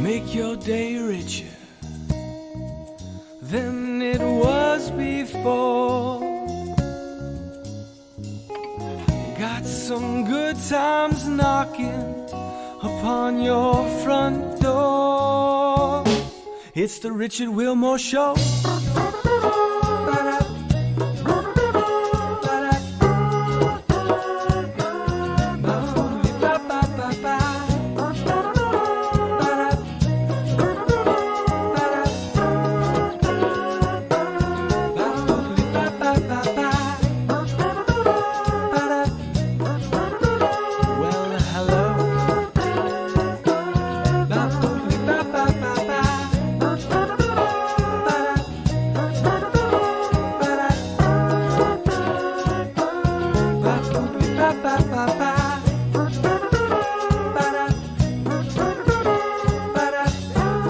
make your day richer than it was before. Got some good times knocking upon your front door. It's the Richard Wilmore Show.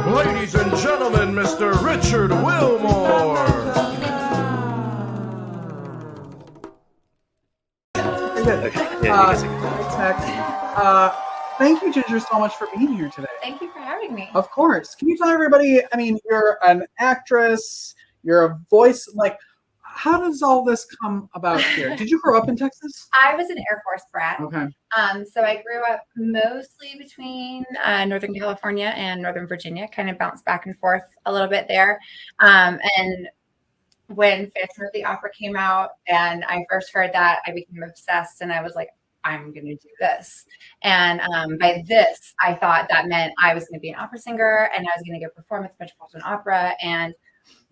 Ladies and gentlemen, Mr. Richard Wilmore. Thank you, Ginger, so much for being here today. Thank you for having me. Of course. Can you tell everybody, I mean, you're an actress, you're a voice, like, how does all this come about here? Did you grow up in Texas? I was an Air Force brat. Okay. So I grew up mostly between Northern California and Northern Virginia, kind of bounced back and forth a little bit there. And when Phantom of the Opera came out and I first heard that, I became obsessed and I was like, I'm going to do this. And by this, I thought that meant I was going to be an opera singer and I was going to go perform at the Metropolitan Opera. And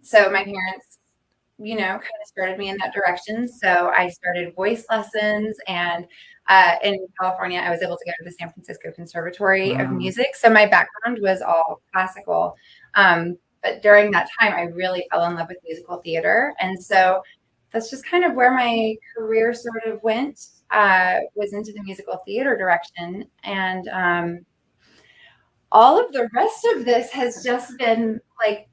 so my parents, you know, kind of started me in that direction. So I started voice lessons, and in California, I was able to go to the San Francisco Conservatory of Music. So my background was all classical. But during that time, I really fell in love with musical theater. And so that's just kind of where my career sort of went, was into the musical theater direction. And all of the rest of this has just been like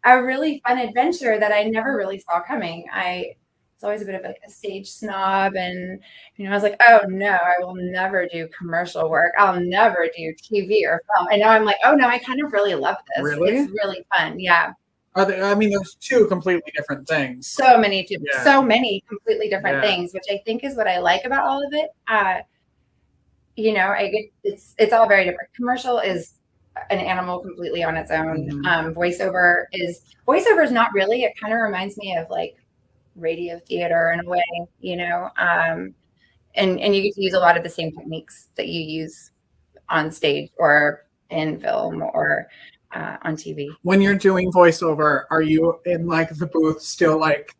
a really fun adventure that I never really saw coming. It's always a bit of like a stage snob, and you know, I was like, oh no, I will never do commercial work. I'll never do TV or film. And now I'm like, oh no, I kind of really love this. Really? It's really fun. Yeah. Are they, I mean, there's two completely different things. So many completely different things, which I think is what I like about all of it. You know, it's all very different. Commercial is an animal completely on its own. Voiceover is not really. It kind of reminds me of like radio theater in a way, you know. And you get to use a lot of the same techniques that you use on stage or in film or on TV. When you're doing voiceover, are you in like the booth still like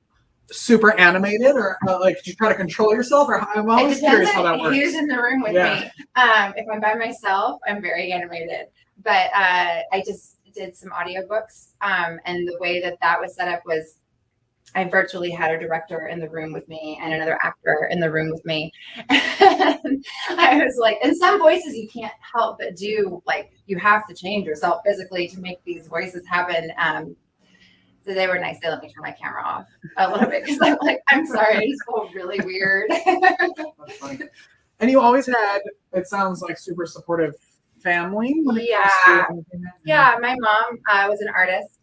super animated, or like do you try to control yourself? Or I'm always curious how that works. Who's in the room with me? If I'm by myself, I'm very animated. But I just did some audiobooks, and the way that was set up was I virtually had a director in the room with me and another actor in the room with me. And I was like, and some voices you can't help but do, like you have to change yourself physically to make these voices happen. So they were nice. They let me turn my camera off a little bit because I'm like, I'm sorry, I just feel really weird. That's funny. And you always had, it sounds like, super supportive family. Yeah, my mom was an artist.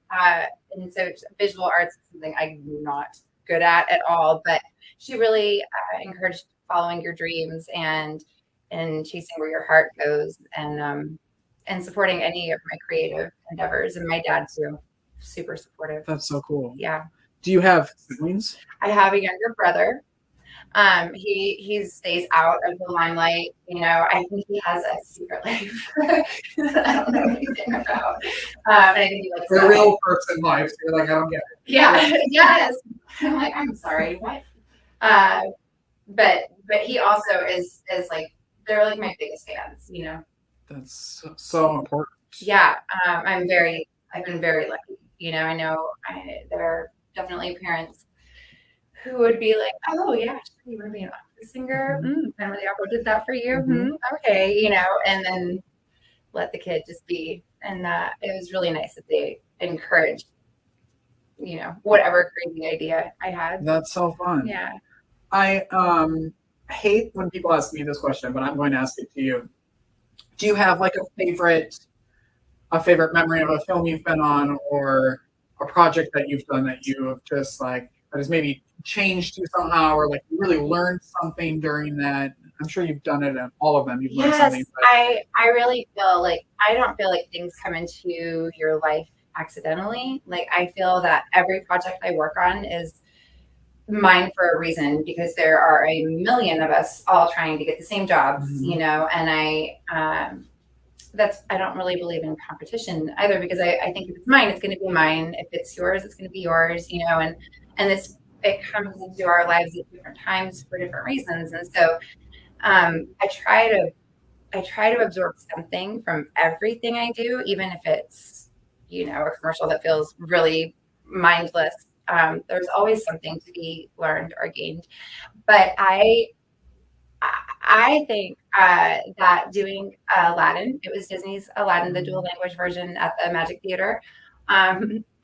And so visual arts is something I'm not good at all, but she really encouraged following your dreams and chasing where your heart goes, and supporting any of my creative endeavors. And my dad too, super supportive. That's so cool. Yeah. Do you have siblings? I have a younger brother. He stays out of the limelight. You know, I think he has a secret life that I don't know anything about. And I think he likes the real person life. You're like, I don't get it. Yeah. Yes. I'm like, I'm sorry. What? But he also is like, they're like my biggest fans. You know. That's so important. Yeah. I've been very lucky. You know, I know there are definitely parents who would be like, oh yeah, you want to be an opera singer? Phantom of the Opera did that for you. Okay, you know, and then let the kid just be. And it was really nice that they encouraged, you know, whatever crazy idea I had. That's so fun. Yeah. I hate when people ask me this question, but I'm going to ask it to you. Do you have like a favorite a favorite memory of a film you've been on or a project that you've done that you have just like that has maybe changed you somehow, or like you really learned something during that? I'm sure you've done it in all of them. You've learned something. Yes, I really feel like I don't feel like things come into your life accidentally. Like I feel that every project I work on is mine for a reason because there are a million of us all trying to get the same jobs, and I don't really believe in competition either because I think if it's mine, it's going to be mine. If it's yours, it's going to be yours, and it comes into our lives at different times for different reasons. And so I try to absorb something from everything I do, even if it's, a commercial that feels really mindless. There's always something to be learned or gained. But I think that doing Aladdin, it was Disney's Aladdin, the dual language version at the Magic Theater,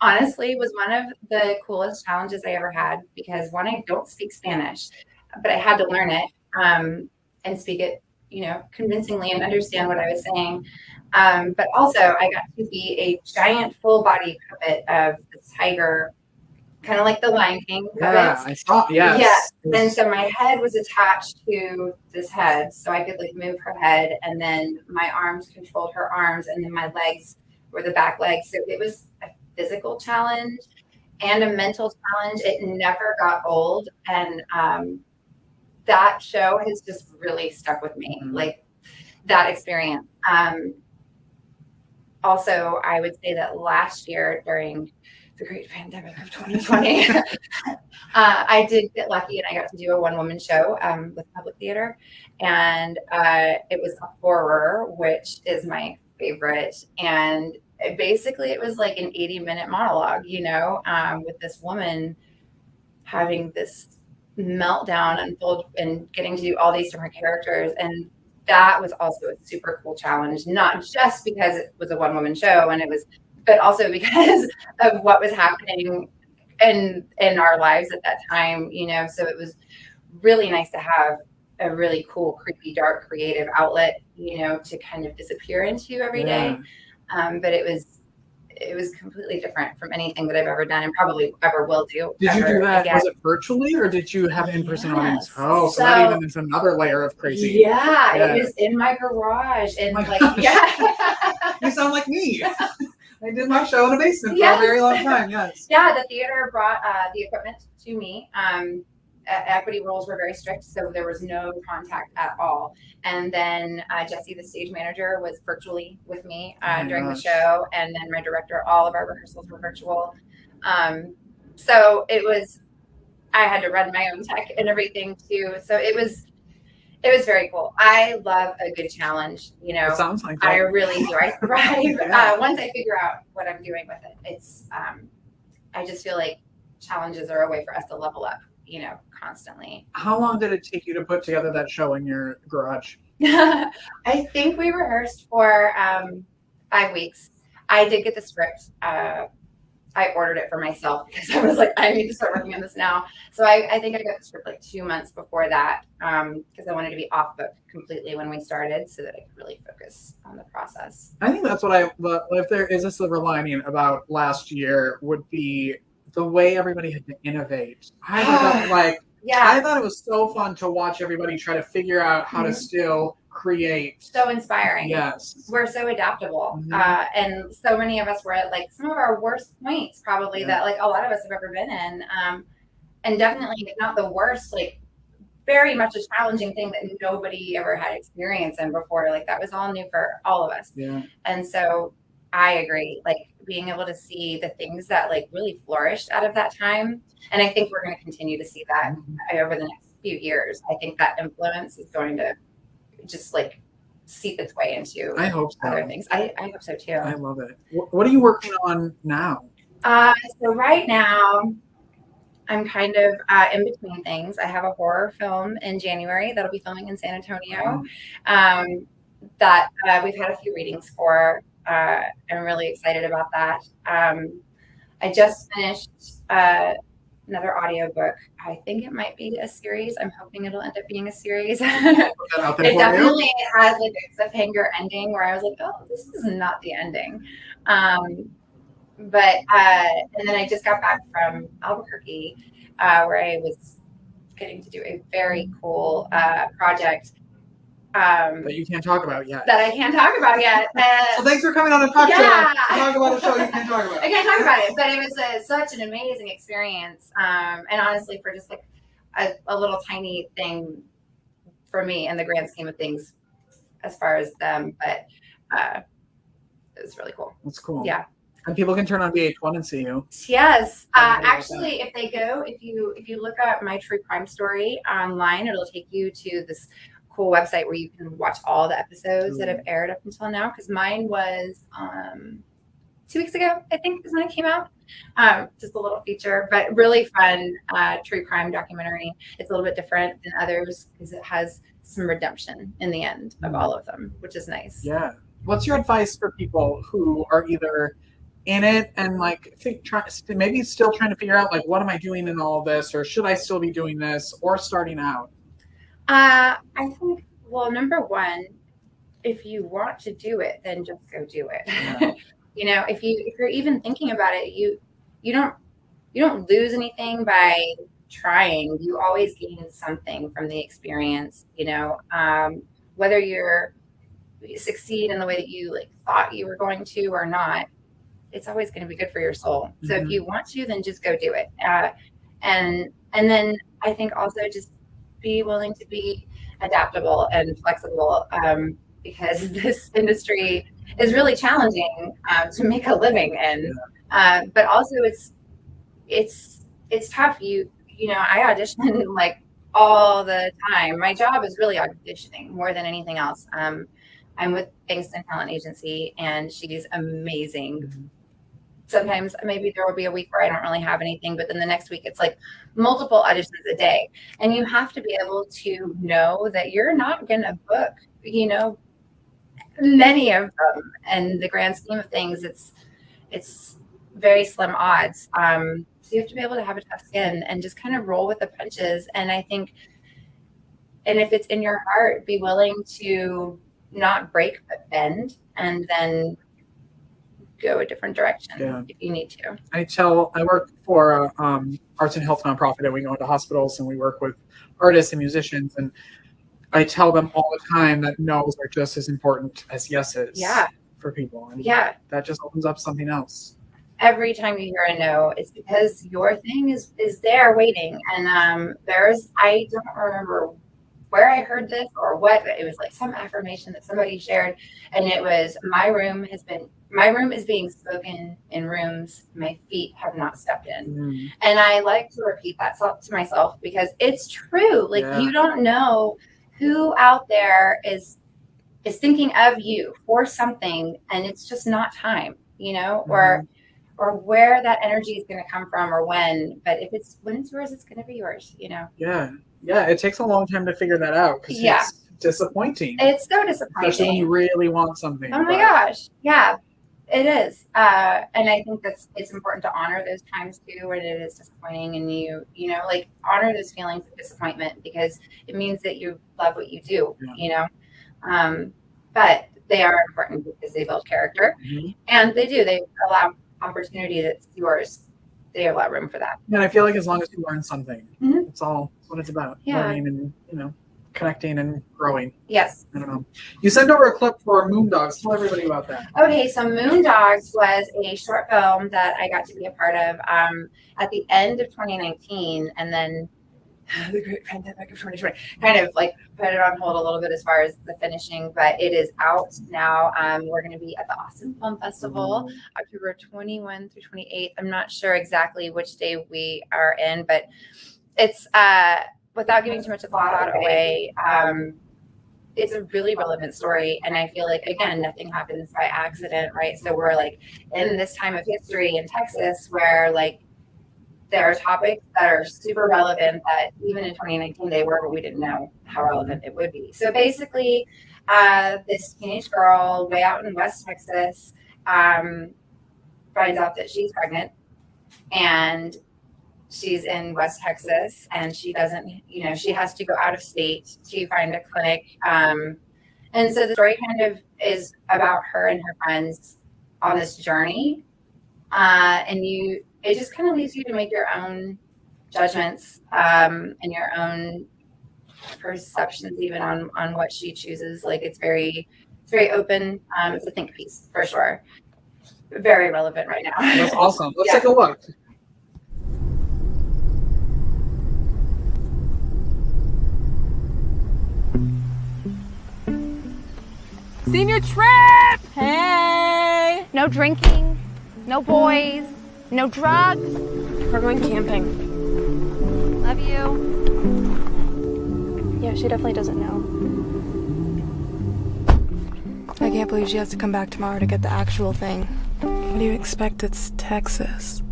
honestly was one of the coolest challenges I ever had because one, I don't speak Spanish, but I had to learn it and speak it, convincingly and understand what I was saying. But also I got to be a giant full body puppet of the tiger, kind of like the Lion King puppets. Yeah, I saw. Yes. Yes. And so my head was attached to this head, so I could like move her head, and then my arms controlled her arms, and then my legs were the back legs. So it was a physical challenge and a mental challenge. It never got old, and that show has just really stuck with me. Like that experience. Also, I would say that last year during the great pandemic of 2020, I did get lucky and I got to do a one-woman show with Public Theater, and it was a horror, which is my favorite. And it was like an 80-minute monologue, with this woman having this meltdown unfold and getting to do all these different characters. And that was also a super cool challenge, not just because it was a one-woman show but also because of what was happening in our lives at that time, so it was really nice to have a really cool, creepy, dark, creative outlet, to kind of disappear into every day. But it was completely different from anything that I've ever done and probably ever will do. Did you do that? Again. Was it virtually or did you have in-person audience? Oh, so that even is another layer of crazy. Yeah, it was in my garage and You sound like me. I did my show in a basement for a very long time. Yes. Yeah, the theater brought the equipment to me. Equity rules were very strict, so there was no contact at all. And then Jesse, the stage manager, was virtually with me during the show, and then my director. All of our rehearsals were virtual. So I had to run my own tech and everything too. So it was very cool. I love a good challenge. It sounds like that. I really do. I thrive once I figure out what I'm doing with it. It's I just feel like challenges are a way for us to level up, constantly. How long did it take you to put together that show in your garage? I think we rehearsed for 5 weeks. I did get the script. I ordered it for myself because I was like, I need to start working on this now. So I think I got the script like 2 months before that because I wanted to be off book completely when we started so that I could really focus on the process. I think that's if there is a silver lining about last year would be the way everybody had to innovate. I thought it was so fun to watch everybody try to figure out how to still create. So inspiring. Yes. We're so adaptable. And so many of us were at like some of our worst points probably that like a lot of us have ever been in. And definitely if not the worst, like very much a challenging thing that nobody ever had experience in before. Like that was all new for all of us. Yeah. And so I agree, like being able to see the things that like really flourished out of that time. And I think we're going to continue to see that over the next few years. I think that influence is going to just like seep its way into I hope so. Other things. I hope so too. I love it. What are you working on now? So right now I'm kind of in between things. I have a horror film in January that'll be filming in San Antonio that we've had a few readings for. I'm really excited about that. I just finished another audiobook. I think it might be a series. I'm hoping it'll end up being a series. Put that out there It for you. definitely has like a cliffhanger ending where I was like, oh, this is not the ending. But and then I just got back from Albuquerque, where I was getting to do a very cool project That you can't talk about yet. that I can't talk about yet. So thanks for coming on the talk show. Yeah. Talk about a show you can't talk about. I can't talk about it, but it was such an amazing experience. And honestly, for just like a little tiny thing for me in the grand scheme of things, as far as them, but it was really cool. That's cool. Yeah. And people can turn on VH1 and see you. Yes. Actually, if they go, if you look up my true crime story online, it'll take you to this cool website where you can watch all the episodes that have aired up until now. Because mine was 2 weeks ago, I think, is when it came out. Just a little feature, but really fun true crime documentary. It's a little bit different than others because it has some redemption in the end of all of them, which is nice. Yeah. What's your advice for people who are either in it and like maybe still trying to figure out like, what am I doing in all of this, or should I still be doing this, or starting out? I think, well, number one, if you want to do it, then just go do it. Yeah. You know, if you're even thinking about it, you don't lose anything by trying. You always gain something from the experience. You know, whether you succeed in the way that you like thought you were going to or not, it's always going to be good for your soul. So if you want to, then just go do it. And then I think also just be willing to be adaptable and flexible, because this industry is really challenging to make a living in. But also it's tough. You know, I audition like all the time. My job is really auditioning more than anything else. I'm with Bankston Talent Agency, and she's amazing. Sometimes maybe there will be a week where I don't really have anything, but then the next week it's like multiple auditions a day. And you have to be able to know that you're not going to book, you know, many of them. And the grand scheme of things, it's very slim odds. So you have to be able to have a tough skin and just kind of roll with the punches. And I think, and if it's in your heart, be willing to not break but bend, and then go a different direction if you need to. I work for arts and health nonprofit, and we go into hospitals and we work with artists and musicians, and I tell them all the time that no's are just as important as yeses for people. And that just opens up something else. Every time you hear a no, it's because your thing is there waiting. And I don't remember where I heard this or what, but it was like some affirmation that somebody shared, and it was my room is being spoken in rooms my feet have not stepped in. And I like to repeat that to myself because it's true. Like you don't know who out there is thinking of you for something, and it's just not time, you know, or where that energy is going to come from or when. But when it's yours, it's going to be yours, you know. Yeah, it takes a long time to figure that out because it's disappointing. It's so disappointing. Especially when you really want something. Oh my gosh. Yeah, it is. And I think it's important to honor those times too when it is disappointing, and you know, like honor those feelings of disappointment because it means that you love what you do, you know. But they are important because they build character, and they allow opportunity that's yours. They allow room for that. And I feel like as long as you learn something, it's all what it's about. Yeah. Learning and, you know, connecting and growing. Yes. I don't know. You sent over a clip for Moondogs. Tell everybody about that. Okay, so Moondogs was a short film that I got to be a part of at the end of 2019, and then the great pandemic of 2020 kind of like put it on hold a little bit as far as the finishing, but it is out now. We're going to be at the Austin Film Festival October 21 through 28th. I'm not sure exactly which day we are in, but it's without giving too much of the plot away, it's a really relevant story. And I feel like, again, nothing happens by accident, right? So we're like in this time of history in Texas where like there are topics that are super relevant that even in 2019 they were, but we didn't know how relevant it would be. So basically, this teenage girl way out in West Texas finds out that she's pregnant, and she's in West Texas, and she doesn't, she has to go out of state to find a clinic. And so the story kind of is about her and her friends on this journey. And it just kind of leaves you to make your own judgments and your own perceptions even on what she chooses. Like it's very open. It's a think piece for sure. Very relevant right now. That's awesome. Let's take a look. Senior trip! Hey! No drinking, no boys, no drugs. We're going camping. Love you. Yeah, she definitely doesn't know. I can't believe she has to come back tomorrow to get the actual thing. What do you expect? It's Texas.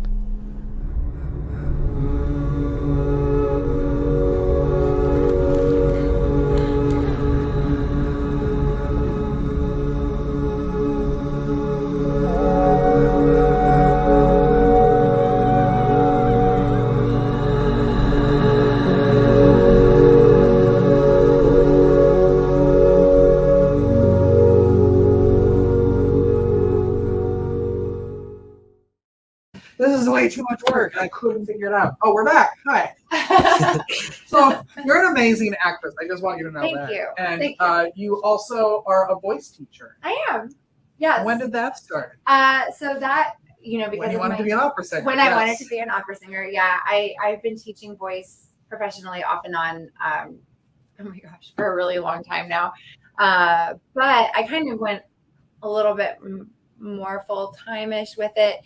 This is way too much work. I couldn't figure it out. Oh, we're back. Hi. So you're an amazing actress. I just want you to know Thank that. you. And Thank you also are a voice teacher. I am. Yes. When did that start? So that, because When you wanted to be an opera singer. When I wanted to be an opera singer, yeah. I've been teaching voice professionally off and on, oh my gosh, for a really long time now. But I kind of went a little bit more full-time-ish with it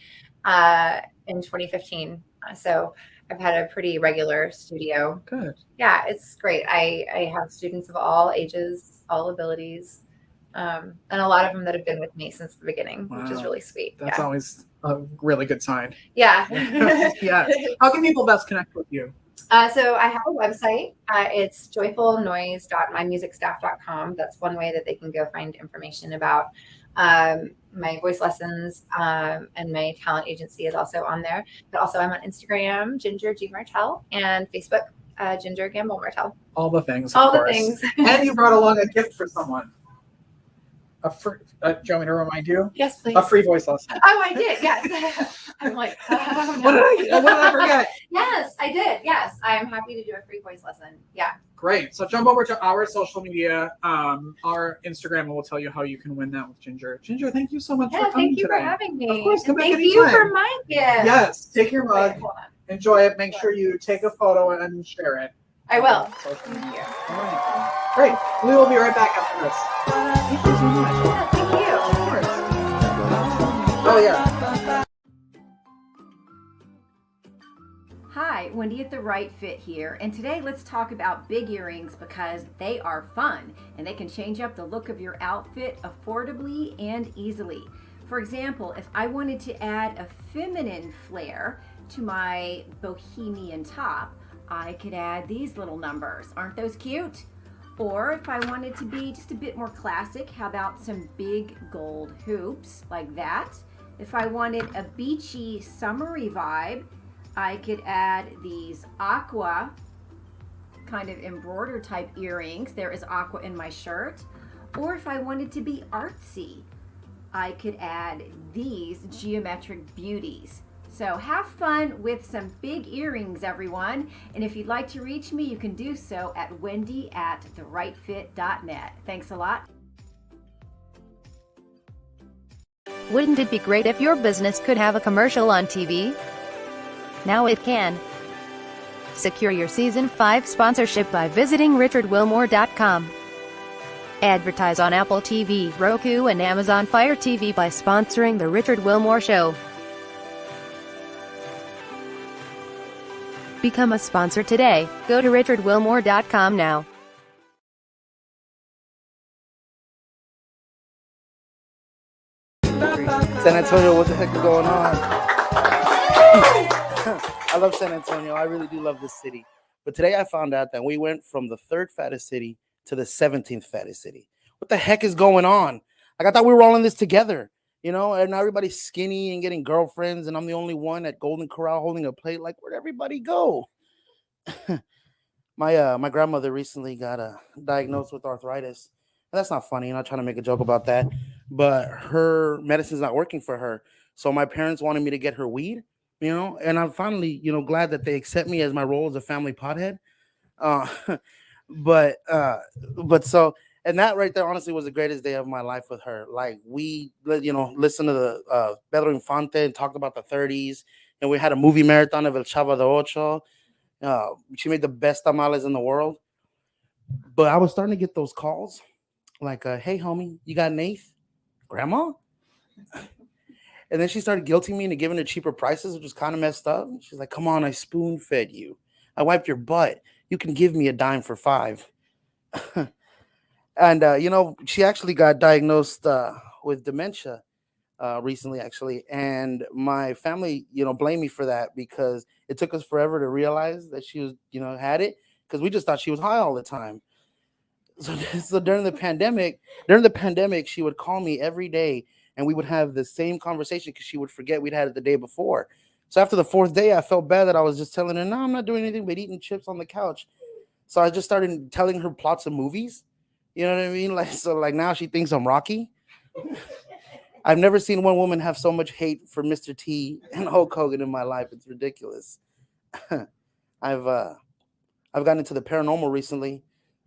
in 2015. So I've had a pretty regular studio. Good. Yeah, it's great. I have students of all ages, all abilities, and a lot of them that have been with me since the beginning, which is really sweet. That's always a really good sign. Yeah. Yes. How can people best connect with you? So I have a website. It's joyfulnoise.mymusicstaff.com. That's one way that they can go find information about my voice lessons, and my talent agency is also on there. But also I'm on Instagram, Ginger G Martel, and Facebook, Ginger Gamble Martel. All the things. All of the course. things. And you brought along a gift for someone. Do you want me to remind you? Yes, please. A free voice lesson. Oh, I did. Yes. I'm like, oh, no. What did I forget? Yes, I did. Yes, I am happy to do a free voice lesson. Yeah. Great. So jump over to our social media, our Instagram, and we'll tell you how you can win that with Ginger. Ginger, thank you so much for coming thank you today. for having me. Of course, come back thank anytime. you for my gift. Yes. Take your mug. Wait, hold on. Enjoy it. Make sure you take a photo and share it. I will. on social Thank media. you. All right. Great. We will be right back after this. Thank you so much. Yeah, thank you. Of course. Oh, yeah. Hi, Wendy at The Right Fit here, and today let's talk about big earrings because they are fun and they can change up the look of your outfit affordably and easily. For example, if I wanted to add a feminine flair to my bohemian top, I could add these little numbers. Aren't those cute? Or if I wanted to be just a bit more classic, how about some big gold hoops like that? If I wanted a beachy, summery vibe, I could add these aqua kind of embroidered type earrings. There is aqua in my shirt. Or if I wanted to be artsy, I could add these geometric beauties. So have fun with some big earrings, everyone. And if you'd like to reach me, you can do so at wendy@therightfit.net. Thanks a lot. Wouldn't it be great if your business could have a commercial on TV? Now it can. Secure your Season 5 sponsorship by visiting richardwilmore.com. Advertise on Apple TV, Roku, and Amazon Fire TV by sponsoring The Richard Wilmore Show. Become a sponsor today. Go to richardwilmore.com now. San Antonio, what the heck is going on? I love San Antonio. I really do love this city. But today I found out that we went from the third fattest city to the 17th fattest city. What the heck is going on? Like, I thought we were all in this together. you know, and everybody's skinny and getting girlfriends, and I'm the only one at Golden Corral holding a plate. Like, where'd everybody go? My grandmother recently got diagnosed with arthritis. And that's not funny. I'm not trying to make a joke about that, but her medicine's not working for her. So my parents wanted me to get her weed, you know, and I'm finally, you know, glad that they accept me as my role as a family pothead. Uh, but uh, but so and that right there honestly was the greatest day of my life with her. Like we, you know, listened to the Pedro Infante and talked about the 30s, and we had a movie marathon of El Chavo de Ocho. She made the best tamales in the world. But I was starting to get those calls like, hey, homie, you got an eighth? Grandma? And then she started guilting me into giving her cheaper prices, which was kind of messed up. She's like, come on, I spoon fed you. I wiped your butt. You can give me a dime for $5. And, you know, she actually got diagnosed with dementia recently, actually. And my family, you know, blamed me for that because it took us forever to realize that she was, you know, had it because we just thought she was high all the time. So during the pandemic, she would call me every day and we would have the same conversation because she would forget we'd had it the day before. So after the fourth day, I felt bad that I was just telling her, no, I'm not doing anything but eating chips on the couch. So I just started telling her plots of movies. You know what I mean? Like, so like now she thinks I'm Rocky. I've never seen one woman have so much hate for Mr. T and Hulk Hogan in my life. It's ridiculous. I've gotten into the paranormal recently.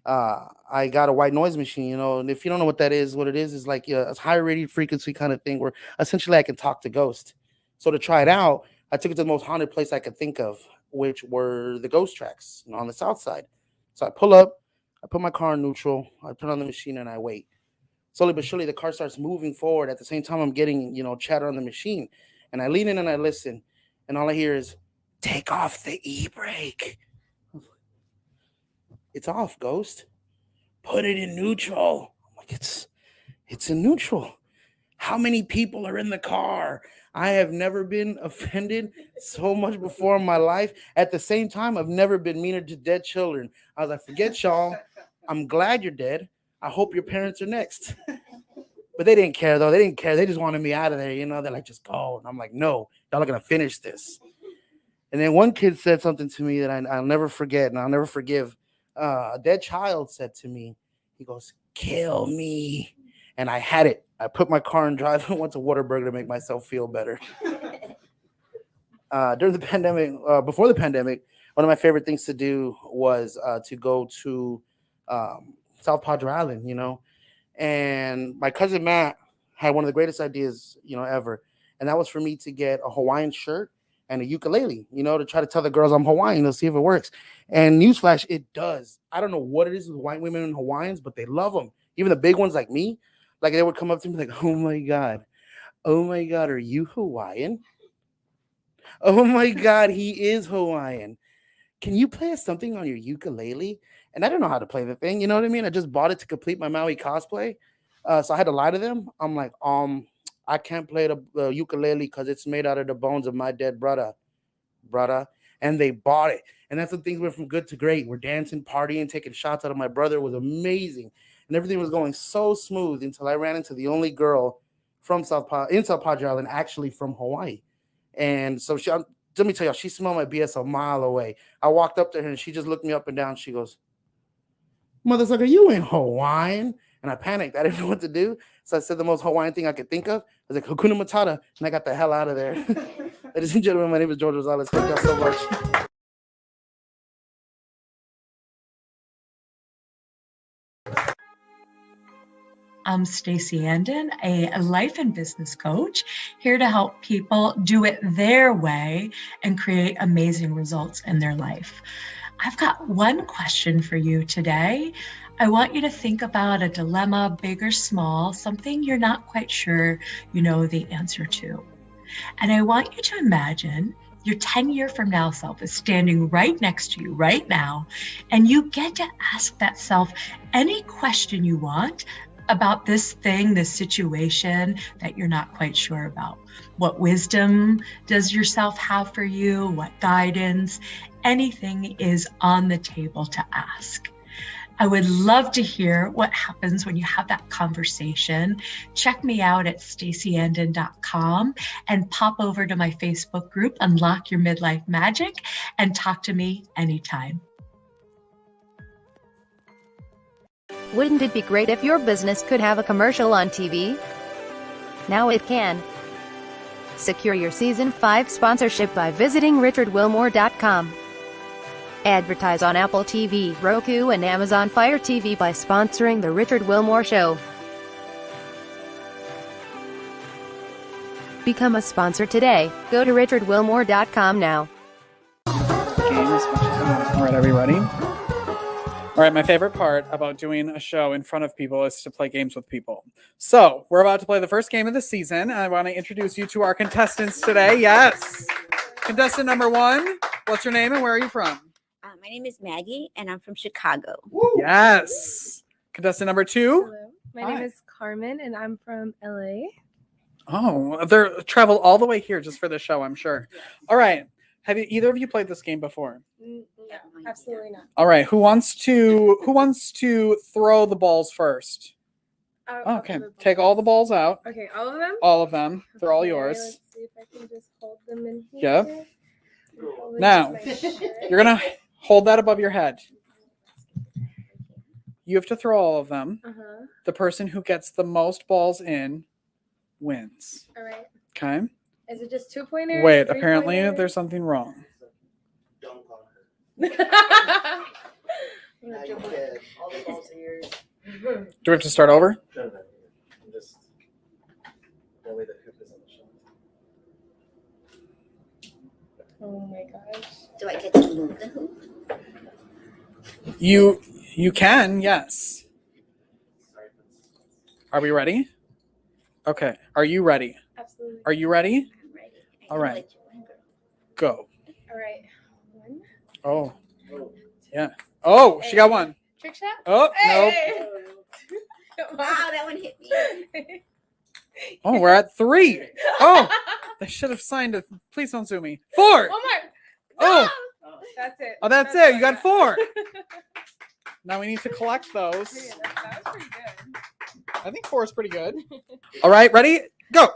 I got a white noise machine, you know, and if you don't know what that is, what it is like a high rated frequency kind of thing where essentially I can talk to ghosts. So to try it out, I took it to the most haunted place I could think of, which were the ghost tracks, you know, on the south side. So I pull up, I put my car in neutral, I turn on the machine and I wait. Slowly but surely, the car starts moving forward. At the same time, I'm getting, you know, chatter on the machine. And I lean in and I listen. And all I hear is, take off the e-brake. It's off, ghost. Put it in neutral. I'm like, it's in neutral. How many people are in the car? I have never been offended so much before in my life. At the same time, I've never been meaner to dead children. I was like, forget y'all. I'm glad you're dead. I hope your parents are next. But they didn't care, though. They didn't care. They just wanted me out of there. You know, they're like, just go. And I'm like, no, y'all are going to finish this. And then one kid said something to me that I'll never forget and I'll never forgive. A dead child said to me, he goes, kill me. And I had it. I put my car in drive and went to Whataburger to make myself feel better. During the pandemic, before the pandemic, one of my favorite things to do was to go to South Padre Island, you know. And my cousin Matt had one of the greatest ideas, you know, ever. And that was for me to get a Hawaiian shirt and a ukulele, you know, to try to tell the girls I'm Hawaiian. They'll see if it works. And newsflash, it does. I don't know what it is with white women and Hawaiians, but they love them. Even the big ones like me, like they would come up to me like, oh my God, are you Hawaiian? Oh my God, he is Hawaiian. Can you play us something on your ukulele? And I don't know how to play the thing. You know what I mean? I just bought it to complete my Maui cosplay. So I had to lie to them. I'm like, I can't play the ukulele because it's made out of the bones of my dead brother. And they bought it. And that's when things went from good to great. We're dancing, partying, taking shots out of my brother. It was amazing. And everything was going so smooth until I ran into the only girl from South Padre Island, actually from Hawaii. And so let me tell y'all, she smelled my BS a mile away. I walked up to her and she just looked me up and down. She goes, motherfucker, you ain't Hawaiian. And I panicked. I didn't know what to do. So I said the most Hawaiian thing I could think of. I was like, Hakuna Matata. And I got the hell out of there. Ladies and gentlemen, my name is George Rosales. Thank y'all so much. I'm Stacey Andon, a life and business coach, here to help people do it their way and create amazing results in their life. I've got one question for you today. I want you to think about a dilemma, big or small, something you're not quite sure you know the answer to. And I want you to imagine your 10-year from now self is standing right next to you right now, and you get to ask that self any question you want about this thing, this situation that you're not quite sure about. What wisdom does yourself have for you? What guidance? Anything is on the table to ask. I would love to hear what happens when you have that conversation. Check me out at stacyandon.com and pop over to my Facebook group, Unlock Your Midlife Magic, and talk to me anytime. Wouldn't it be great if your business could have a commercial on TV? Now it can. Secure your Season 5 sponsorship by visiting richardwilmore.com. Advertise on Apple TV, Roku, and Amazon Fire TV by sponsoring The Richard Wilmore Show. Become a sponsor today. Go to richardwilmore.com now. Games. All right, are we ready? All right, my favorite part about doing a show in front of people is to play games with people. So we're about to play the first game of the season, and I want to introduce you to our contestants today. Yes. Contestant number 1, what's your name and where are you from? My name is Maggie, and I'm from Chicago. Yes. Contestant number 2. Hello. My name is Carmen, and I'm from LA. Oh, they're traveled all the way here just for this show, I'm sure. All right. Have either of you played this game before? No, absolutely not. All right. Who wants to throw the balls first? Okay. Take all the balls out. Okay, all of them? All of them. They're all Okay, yours. Let's see if I can just hold them in here. Yep. Now, you're going to hold that above your head. You have to throw all of them. Uh-huh. The person who gets the most balls in wins. All right. Okay? Is it just 2-pointers? Wait, apparently there's something wrong. Do Do we have to start over? No. Just that way the hoop is on the shot. Oh my gosh. Do I get to move the hoop? You can, yes. Are we ready? Okay. Are you ready? Absolutely. Are you ready? I'm ready. All right. Go. All right. 1. Oh. Yeah. Oh, she got one. Trick shot? Oh, Hey! Wow, that one hit me. no. Oh, we're at 3. Oh, they should have signed it. Please don't sue me. 4. One more. Oh. That's it. Oh, that's it. You got 4. Now we need to collect those. Yeah, that was pretty good. I think 4 is pretty good. All right, ready? Go.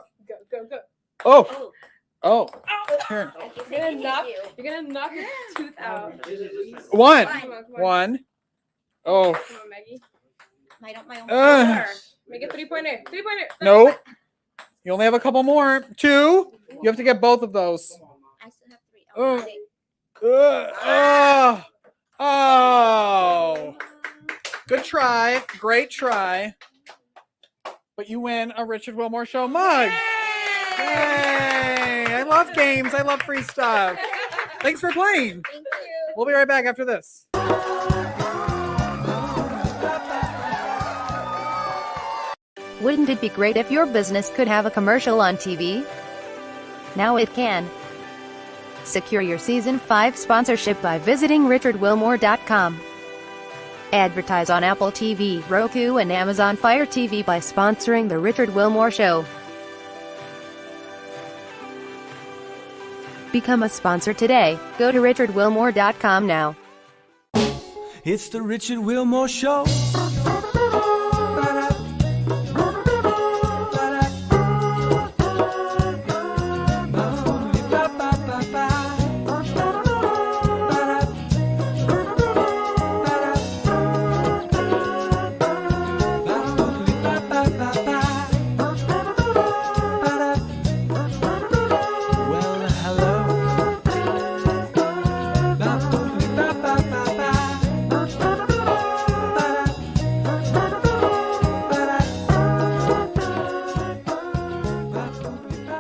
Go. Oh. Oh. Here. You're gonna knock your tooth out. 1. Come on. 1. Oh. Come on, Maggie. My own Make it 3-pointer. 3-pointer. Nope. You only have a couple more. 2. You have to get both of those. I still have 3. Oh. Oh. Good try. Great try. But you win a Richard Wilmore Show mug. Yay! I love games. I love free stuff. Thanks for playing. Thank you. We'll be right back after this. Wouldn't it be great if your business could have a commercial on TV? Now it can. Secure your Season 5 sponsorship by visiting richardwilmore.com. Advertise on Apple TV, Roku, and Amazon Fire TV by sponsoring The Richard Wilmore Show. Become a sponsor today. Go to richardwilmore.com now. It's the Richard Wilmore Show.